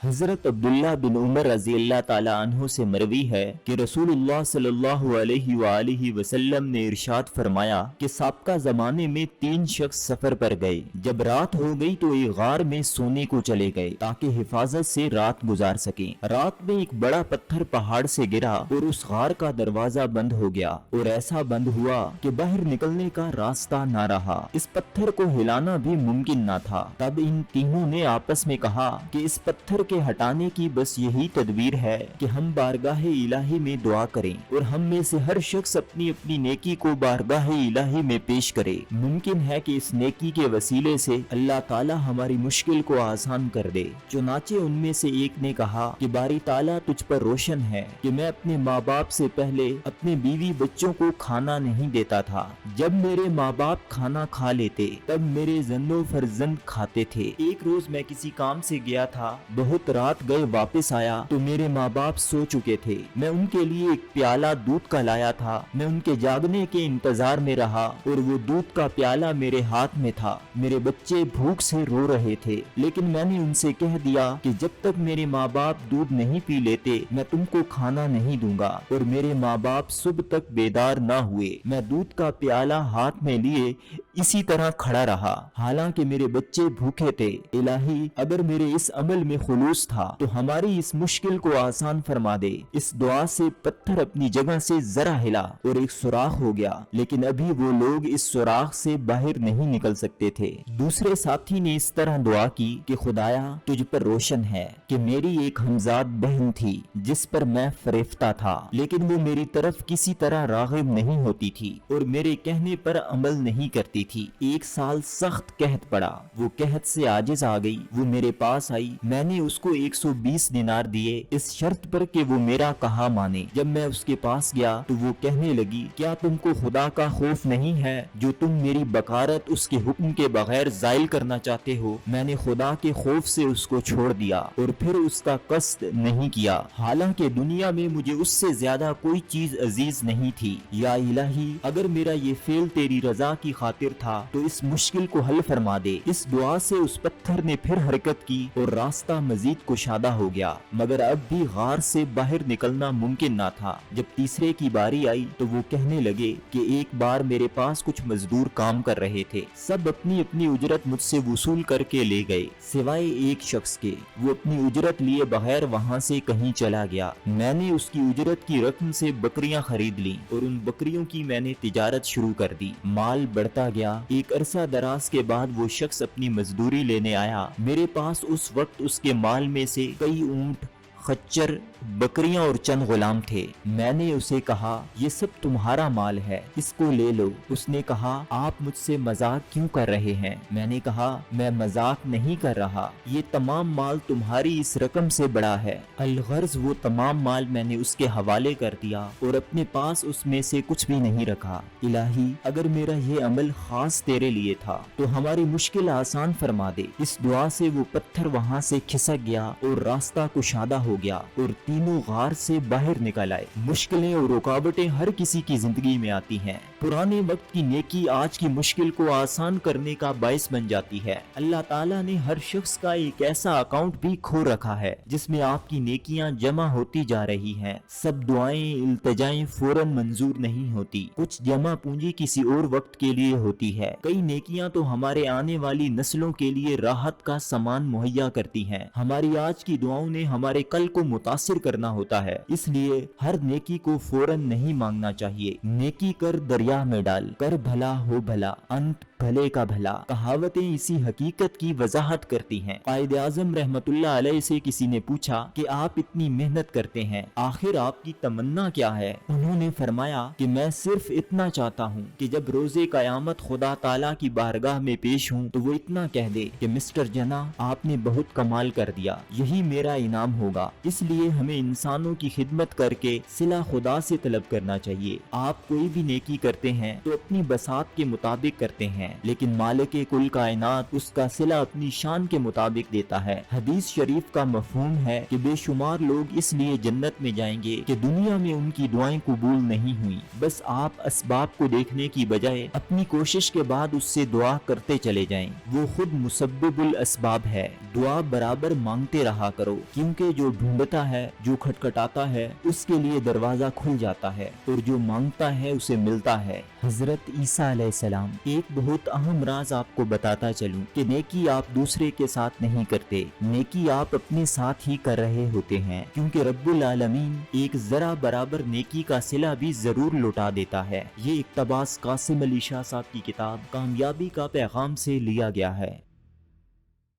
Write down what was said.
حضرت عبداللہ بن عمر رضی اللہ تعالیٰ عنہ سے مروی ہے کہ رسول اللہ صلی اللہ علیہ وآلہ وسلم نے ارشاد فرمایا کہ سابقہ زمانے میں 3 شخص سفر پر گئے۔ جب رات ہو گئی تو ایک غار میں سونے کو چلے گئے تاکہ حفاظت سے رات گزار سکیں۔ رات میں ایک بڑا پتھر پہاڑ سے گرا اور اس غار کا دروازہ بند ہو گیا اور ایسا بند ہوا کہ باہر نکلنے کا راستہ نہ رہا۔ اس پتھر کو ہلانا بھی ممکن نہ تھا۔ تب ان تینوں نے آپس میں کہا کہ اس پتھر کے ہٹانے کی بس یہی تدبیر ہے کہ ہم بارگاہ الہی میں دعا کریں اور ہم میں سے ہر شخص اپنی اپنی نیکی کو بارگاہ الہی میں پیش کرے۔ ممکن ہے کہ اس نیکی کے وسیلے سے اللہ تعالی ہماری مشکل کو آسان کر دے۔ چنانچہ ان میں سے ایک نے کہا کہ باری تعالی تجھ پر روشن ہے کہ میں اپنے ماں باپ سے پہلے اپنے بیوی بچوں کو کھانا نہیں دیتا تھا۔ جب میرے ماں باپ کھانا کھا لیتے تب میرے زن و فرزند کھاتے تھے۔ ایک روز میں کسی کام سے گیا تھا، بہت رات گئے واپس آیا تو میرے ماں باپ سو چکے تھے۔ میں ان کے لیے ایک پیالہ دودھ کا لایا تھا۔ میں ان کے جاگنے کے انتظار میں رہا اور وہ دودھ کا پیالہ میرے ہاتھ میں تھا۔ میرے بچے بھوک سے رو رہے تھے، لیکن میں نے ان سے کہہ دیا کہ جب تک میرے ماں باپ دودھ نہیں پی لیتے میں تم کو کھانا نہیں دوں گا، اور میرے ماں باپ صبح تک بیدار نہ ہوئے۔ میں دودھ کا پیالہ ہاتھ میں لیے اسی طرح کھڑا رہا حالانکہ میرے بچے بھوکے تھے۔ الہی، اگر میرے اس عمل میں خلوص تھا تو ہماری اس مشکل کو آسان فرما دے۔ اس دعا سے پتھر اپنی جگہ سے ذرا ہلا اور ایک سوراخ ہو گیا، لیکن ابھی وہ لوگ اس سوراخ سے باہر نہیں نکل سکتے تھے۔ دوسرے ساتھی نے اس طرح دعا کی کہ خدایا تجھ پر روشن ہے کہ میری ایک ہمزاد بہن تھی جس پر میں فریفتہ تھا، لیکن وہ میری طرف کسی طرح راغب نہیں ہوتی تھی اور میرے کہنے پر عمل نہیں کرتی تھی۔ 1 سال سخت قحط پڑا، وہ قحط سے عاجز آ گئی۔ وہ میرے پاس آئی، میں نے اس کو 120 دینار دیے اس شرط پر کہ وہ میرا کہا مانے۔ جب میں اس کے پاس گیا تو وہ کہنے لگی کیا تم کو خدا کا خوف نہیں ہے جو تم میری بکارت اس کے حکم کے بغیر زائل کرنا چاہتے ہو؟ میں نے خدا کے خوف سے اس کو چھوڑ دیا اور پھر اس کا قصد نہیں کیا، حالانکہ دنیا میں مجھے اس سے زیادہ کوئی چیز عزیز نہیں تھی۔ یا الہی، اگر میرا یہ فعل تیری رضا کی خاطر تھا تو اس مشکل کو حل فرما دے۔ اس دعا سے اس پتھر نے پھر حرکت کی اور راستہ مزید کشادہ ہو گیا، مگر اب بھی غار سے باہر نکلنا ممکن نہ تھا۔ جب تیسرے کی باری آئی تو وہ کہنے لگے کہ ایک بار میرے پاس کچھ مزدور کام کر رہے تھے، سب اپنی اپنی اجرت مجھ سے وصول کر کے لے گئے سوائے ایک شخص کے۔ وہ اپنی اجرت لیے بغیر وہاں سے کہیں چلا گیا۔ میں نے اس کی اجرت کی رقم سے بکریاں خرید لیں اور ان بکریوں کی میں نے تجارت شروع کر دی۔ مال بڑھتا گیا۔ ایک عرصہ دراز کے بعد وہ شخص اپنی مزدوری لینے آیا۔ میرے پاس اس وقت اس کے مال میں سے کئی اونٹ، خچر، بکریاں اور چند غلام تھے۔ میں نے اسے کہا یہ سب تمہارا مال ہے، اس کو لے لو۔ اس نے کہا آپ مجھ سے مذاق کیوں کر رہے ہیں؟ میں نے کہا میں مذاق نہیں کر رہا، یہ تمام مال تمہاری اس رقم سے بڑا ہے۔ الغرض وہ تمام مال میں نے اس کے حوالے کر دیا اور اپنے پاس اس میں سے کچھ بھی نہیں رکھا۔ الہی، اگر میرا یہ عمل خاص تیرے لیے تھا تو ہماری مشکل آسان فرما دے۔ اس دعا سے وہ پتھر وہاں سے کھسک گیا اور راستہ کشادہ ہو گیا اور تینوں غار سے باہر نکل آئے۔ مشکلیں اور رکاوٹیں ہر کسی کی زندگی میں آتی ہیں۔ پرانے وقت کی نیکی آج کی مشکل کو آسان کرنے کا باعث بن جاتی ہے۔ اللہ تعالیٰ نے ہر شخص کا ایک ایسا اکاؤنٹ بھی کھول رکھا ہے جس میں آپ کی نیکیاں جمع ہوتی جا رہی ہیں۔ سب دعائیں، التجائیں فوراً منظور نہیں ہوتی، کچھ جمع پونجی کسی اور وقت کے لیے ہوتی ہے۔ کئی نیکیاں تو ہمارے آنے والی نسلوں کے لیے راحت کا سامان مہیا کرتی ہیں۔ ہماری آج کی دعاؤں نے ہمارے کل کو متاثر کرنا ہوتا ہے، اس لیے ہر نیکی کو فوراً نہیں مانگنا چاہیے۔ نیکی کر دریا میں ڈال، کر بھلا ہو بھلا، انت بھلے کا بھلا۔ کہاوتیں اسی حقیقت کی وضاحت کرتی ہیں۔ قائد اعظم رحمت اللہ علیہ سے کسی نے پوچھا کہ آپ اتنی محنت کرتے ہیں، آخر آپ کی تمنا کیا ہے؟ انہوں نے فرمایا کہ میں صرف اتنا چاہتا ہوں کہ جب روز قیامت خدا تعالیٰ کی بارگاہ میں پیش ہوں تو وہ اتنا کہہ دے کہ مسٹر جنا، آپ نے بہت کمال کر دیا، یہی میرا انعام ہوگا۔ اس لیے ہمیں انسانوں کی خدمت کر کے صلہ خدا سے طلب کرنا چاہیے۔ آپ کوئی بھی نیکی کرتے کرتے ہیں تو اپنی بساط کے مطابق کرتے ہیں، لیکن مالک کل کائنات اس کا صلہ اپنی شان کے مطابق دیتا ہے۔ حدیث شریف کا مفہوم ہے کہ بے شمار لوگ اس لیے جنت میں جائیں گے کہ دنیا میں ان کی دعائیں قبول نہیں ہوئیں، بس آپ اسباب کو دیکھنے کی بجائے اپنی کوشش کے بعد اس سے دعا کرتے چلے جائیں۔ وہ خود مسبب الاسباب ہے، دعا برابر مانگتے رہا کرو، کیونکہ جو ڈھونڈتا ہے، جو کھٹکھٹاتا ہے، اس کے لیے دروازہ کھل جاتا ہے، اور جو مانگتا ہے اسے ملتا ہے۔ حضرت عیسیٰ علیہ السلام۔ ایک بہت اہم راز آپ کو بتاتا چلوں کہ نیکی آپ دوسرے کے ساتھ نہیں کرتے، نیکی آپ اپنے ساتھ ہی کر رہے ہوتے ہیں، کیونکہ رب العالمین ایک ذرا برابر نیکی کا صلہ بھی ضرور لوٹا دیتا ہے۔ یہ اقتباس قاسم علی شاہ صاحب کی کتاب کامیابی کا پیغام سے لیا گیا ہے۔